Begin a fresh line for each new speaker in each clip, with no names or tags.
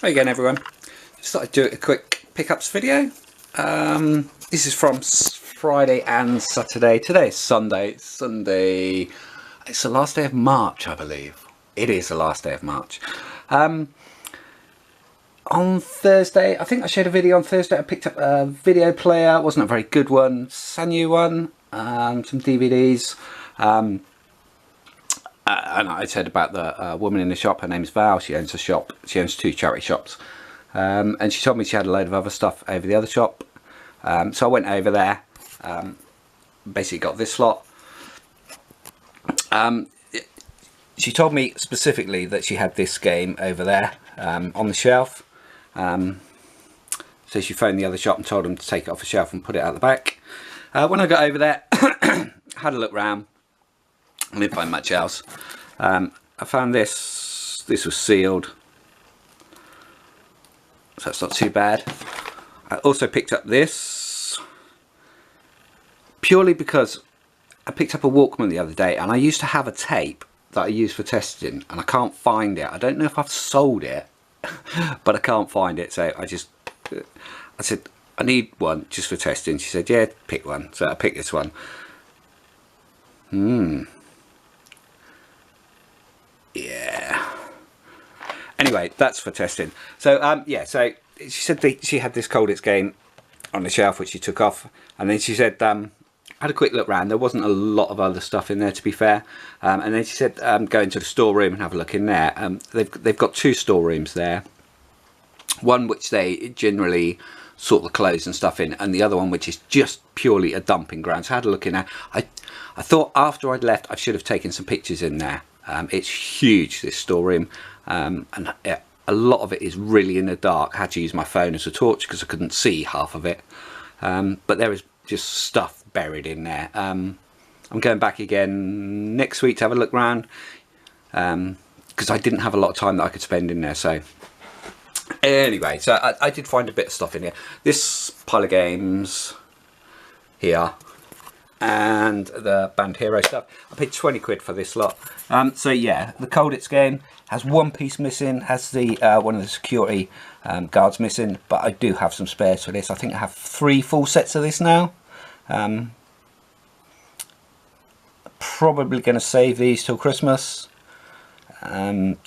Hi again everyone. Just thought I'd do a quick pickups video. This is from Friday and Saturday. Today is Sunday. It's the last day of March, I believe. It is the last day of March. On Thursday, I think I showed a video on Thursday. I picked up a video player. It wasn't a very good one. Sanyo one. Some DVDs. And I said about the woman in the shop. Her name is Val. She owns a shop. She owns 2 charity shops. And she told me she had a load of other stuff over the other shop. So I went over there. Basically got this lot. She told me specifically that she had this game over there on the shelf. So she phoned the other shop and told them to take it off the shelf and put it out the back. When I got over there, had a look round. I didn't find much else. I found this. This was sealed, so that's not too bad. I also picked up this purely because I picked up a Walkman the other day, and I used to have a tape that I used for testing, and I can't find it. I don't know if I've sold it, but I can't find it. So I said I need one just for testing. She said, yeah, pick one. So I picked this one. Yeah. Anyway, that's for testing. So yeah, so she said she had this Colditz game on the shelf which she took off, and then she said I had a quick look round. There wasn't a lot of other stuff in there, to be fair. And then she said go into the storeroom and have a look in there. They've got 2 storerooms there. One which they generally sort the clothes and stuff in, and the other one which is just purely a dumping ground. So I had a look in there. I thought after I'd left I should have taken some pictures in there. It's huge, this storeroom, and a lot of it is really in the dark. I had to use my phone as a torch because I couldn't see half of it, but there is just stuff buried in there. I'm going back again next week to have a look round, because I didn't have a lot of time that I could spend in there. So anyway, so I did find a bit of stuff in here. This pile of games here, and the Band Hero stuff. I paid 20 quid for this lot. So yeah, the Colditz game has one piece missing, has the one of the security guards missing, but I do have some spares for this. I think I have 3 full sets of this now. Probably going to save these till Christmas. I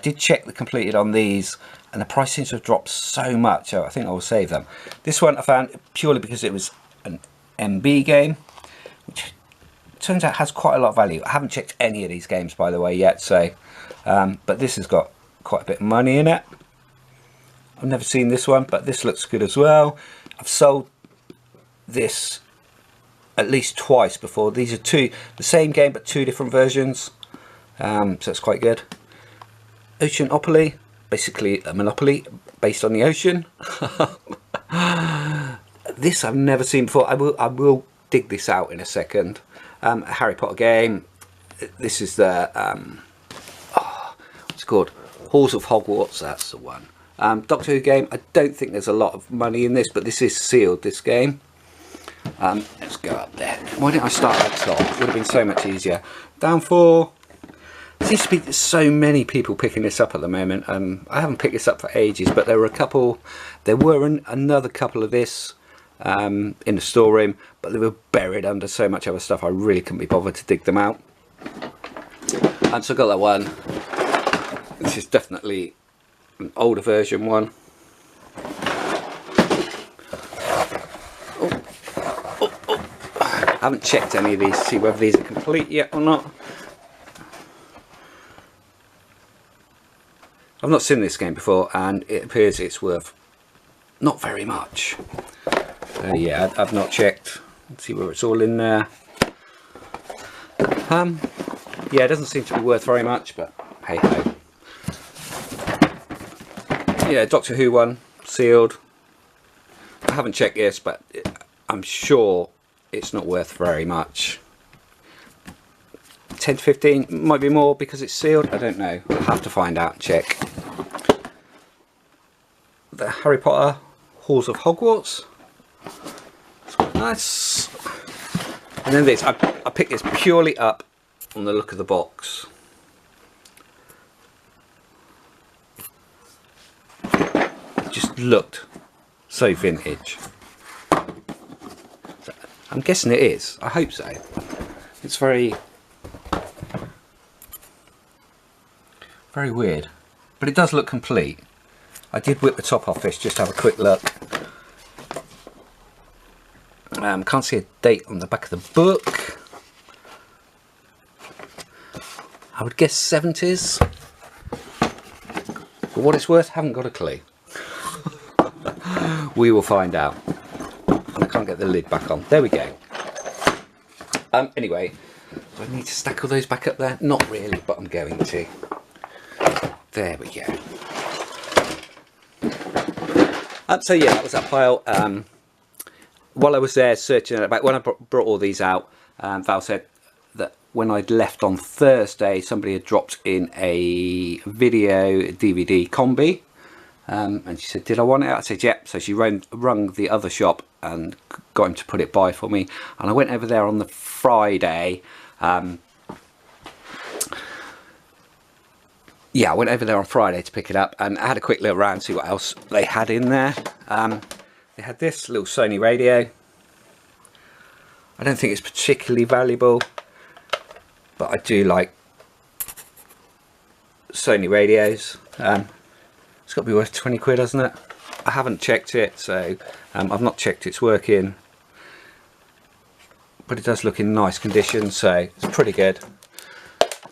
did check the completed on these, and the price seems to have dropped so much, so I think I will save them. This one I found purely because it was an MB game, which turns out has quite a lot of value. I haven't checked any of these games, by the way, yet, so but this has got quite a bit of money in it. I've never seen this one, but this looks good as well. I've sold this at least twice before. These are the same game but 2 different versions, so it's quite good. Oceanopoly, basically a Monopoly based on the ocean. This I've never seen before. I will dig this out in a second. A Harry Potter game. This is the what's it called? Halls of Hogwarts. That's the one. Doctor Who game. I don't think there's a lot of money in this, but this is sealed, this game. Let's go up there. Why didn't I start at the top? It would have been so much easier. Downfall. There seems to be so many people picking this up at the moment. I haven't picked this up for ages, but there were a couple. There were another couple of this in the storeroom, but they were buried under so much other stuff I really couldn't be bothered to dig them out. And so I got that one. This is definitely an older version one. I haven't checked any of these to see whether these are complete yet or not. I've not seen this game before, and it appears it's worth not very much. Yeah, I've not checked. Let's see whether it's all in there. Yeah, it doesn't seem to be worth very much, but hey ho. Yeah, Doctor Who one, sealed. I haven't checked this, but I'm sure it's not worth very much. 10 to 15, might be more because it's sealed. I don't know. I'll have to find out and check. The Harry Potter Halls of Hogwarts. It's quite nice. And then this, I picked this purely up on the look of the box. it just looked so vintage. So I'm guessing it is. I hope so. It's very weird, but it does look complete. I did whip the top off this just to have a quick look. Can't see a date on the back of the book. I would guess 70s. For what it's worth, haven't got a clue. We will find out. And I can't get the lid back on. There we go. Anyway, do I need to stack all those back up there? Not really, but I'm going to. There we go. So yeah, that was that pile. While I was there searching about, when I brought all these out, Val said that when I'd left on Thursday, somebody had dropped in a video DVD combi, and she said, did I want it? I said, yep. So she rung the other shop and got him to put it by for me, and I went over there on the Friday. Yeah, I went over there on Friday to pick it up, and I had a quick look around, see what else they had in there. They had this little Sony radio. I don't think it's particularly valuable, but I do like Sony radios. It's got to be worth 20 quid, hasn't it? I haven't checked it, so I've not checked its working, but it does look in nice condition, so it's pretty good.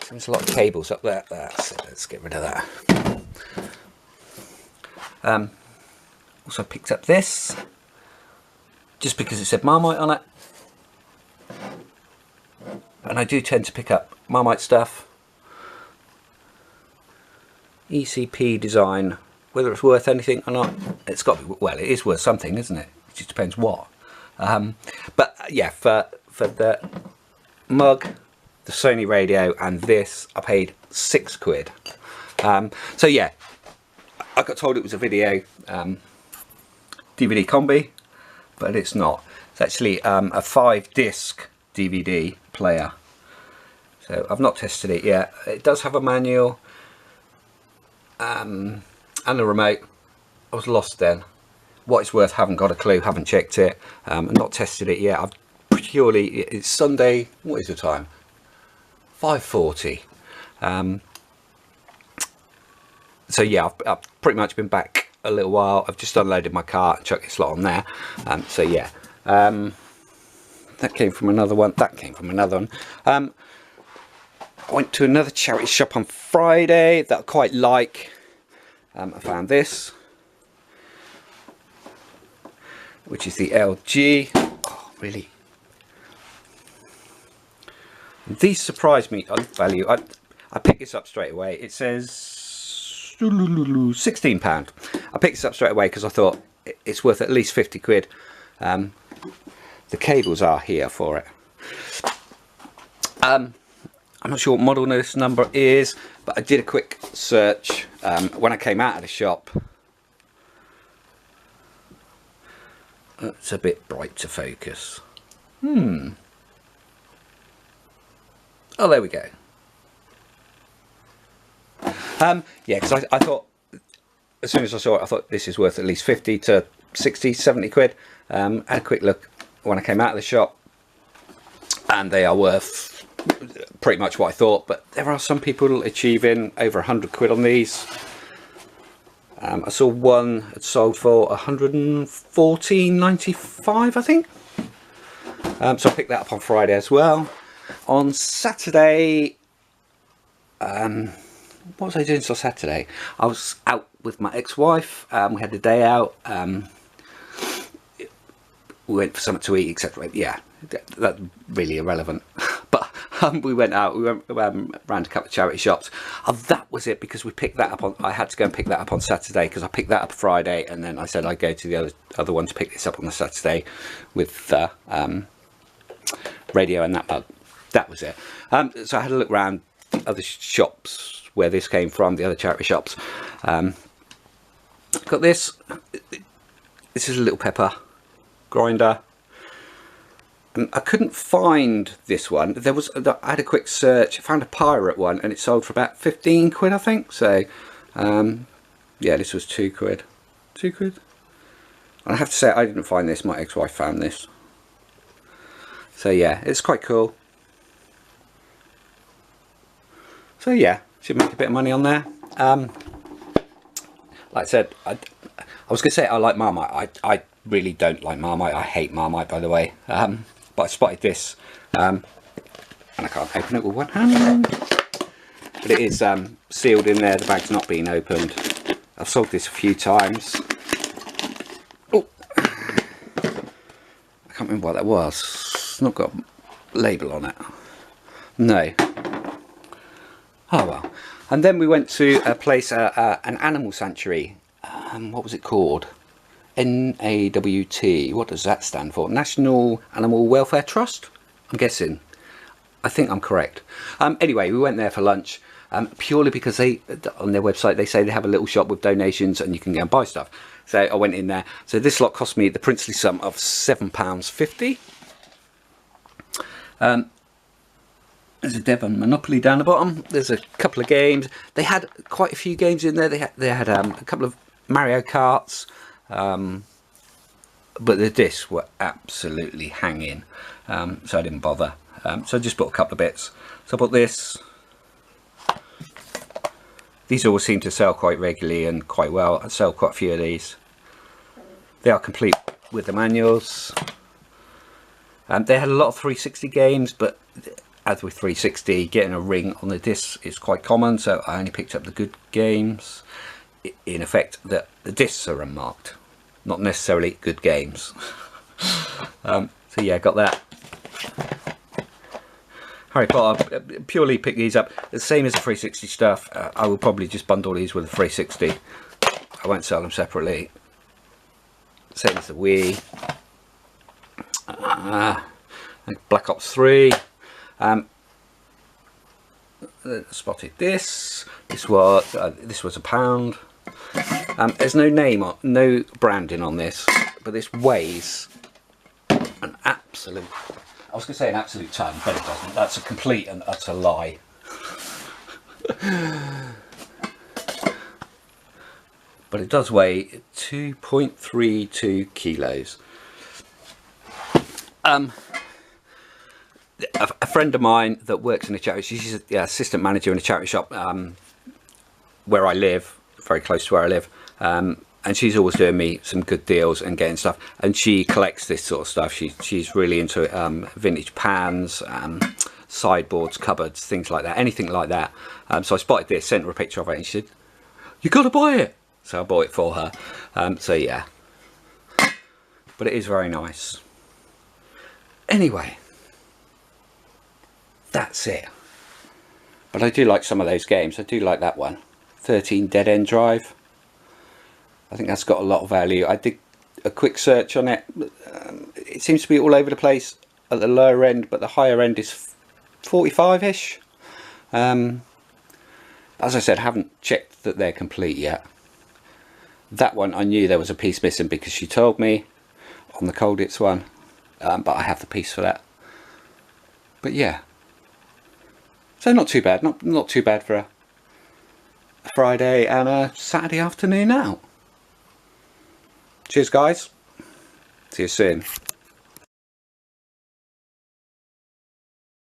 There's a lot of cables up there. So let's get rid of that. Also picked up this, just because it said Marmite on it. And I do tend to pick up Marmite stuff. ECP design, whether it's worth anything or not, it's got to be, well, it is worth something, isn't it? It just depends what. But yeah, for the mug, the Sony radio, and this, I paid 6 quid. So yeah, I got told it was a video DVD combi, but it's not. It's actually a 5-disc DVD player. So I've not tested it yet. It does have a manual and a remote. I was lost then. What it's worth, haven't got a clue, haven't checked it, not tested it yet. I've purely, it's Sunday, what is the time? 5:40. So yeah, I've pretty much been back a little while. I've just unloaded my car and chucked this lot on there. So yeah, that came from another one. That came from another one. I went to another charity shop on Friday that I quite like. I found this, which is the LG. Oh, really? These surprised me on value. I picked this up straight away. It says £16. I picked this up straight away because I thought it's worth at least 50 quid. The cables are here for it. I'm not sure what model this number is, but I did a quick search when I came out of the shop. It's a bit bright to focus. Oh, there we go. Yeah, because I thought, as soon as I saw it, I thought this is worth at least 50 to 60, 70 quid. Had a quick look when I came out of the shop, and they are worth pretty much what I thought, but there are some people achieving over 100 quid on these. I saw one had sold for 114.95, I think. So I picked that up on Friday as well. On Saturday, what was I doing on Saturday? I was out with my ex-wife. We had the day out. We went for something to eat, etc. Yeah, that's really irrelevant. But we went out. We went around a couple of charity shops. That was it, because we picked that up on. I had to go and pick that up on Saturday because I picked that up Friday, and then I said I'd go to the other one to pick this up on the Saturday with the radio and that mug. That was it. So I had a look around the other shops where this came from, the other charity shops. Got this. This is a little pepper grinder. I couldn't find this one. There was, I had a quick search, I found a pirate one, and it sold for about 15 quid, I think. So yeah, this was 2 quid. £2. And I have to say, I didn't find this, my ex-wife found this. So yeah, it's quite cool. So yeah, should make a bit of money on there. Like I said, I was going to say I like Marmite. I really don't like Marmite. I hate Marmite, by the way. But I spotted this, and I can't open it with one hand. But it is sealed in there. The bag's not been opened. I've sold this a few times. Oh, I can't remember what that was. It's not got a label on it. No. Oh well. And then we went to a place, an animal sanctuary. What was it called? NAWT. What does that stand for? National Animal Welfare Trust, I'm guessing. I think I'm correct. Anyway, we went there for lunch, purely because they, on their website, they say they have a little shop with donations and you can go and buy stuff. So I went in there. So this lot cost me the princely sum of £7.50. There's a Devon Monopoly down the bottom. There's a couple of games. They had quite a few games in there. They had a couple of Mario Karts, but the discs were absolutely hanging, so I didn't bother. So I just bought a couple of bits. So I bought this. These all seem to sell quite regularly and quite well. I sell quite a few of these. They are complete with the manuals. They had a lot of 360 games, but as with 360, getting a ring on the disc is quite common, so I only picked up the good games. In effect, the discs are unmarked, not necessarily good games. So yeah, got that. Harry Potter, purely pick these up. The same as the 360 stuff. I will probably just bundle these with the 360. I won't sell them separately. Same as the Wii. Black Ops 3. Spotted this. This was £1. There's no name on, no branding on this, but this weighs an absolute. I was going to say an absolute ton, but it doesn't. That's a complete and utter lie. But it does weigh 2.32 kilos. A friend of mine that works in a charity, she's the assistant manager in a charity shop where I live, very close to where I live, and she's always doing me some good deals and getting stuff, and she collects this sort of stuff. She's really into it, vintage pans, sideboards, cupboards, things like that, anything like that. So I spotted this, sent her a picture of it, and she said, "You got to buy it." So I bought it for her. So yeah, but it is very nice. Anyway, that's it. But I do like some of those games. I do like that one, 13 Dead End Drive. I think that's got a lot of value. I did a quick search on it. It seems to be all over the place at the lower end, but the higher end is 45-ish. As I said, I haven't checked that they're complete yet. That one, I knew there was a piece missing because she told me on the Colditz one, but I have the piece for that. But yeah, so not too bad. Not too bad for a Friday and a Saturday afternoon out. Cheers guys, see you soon.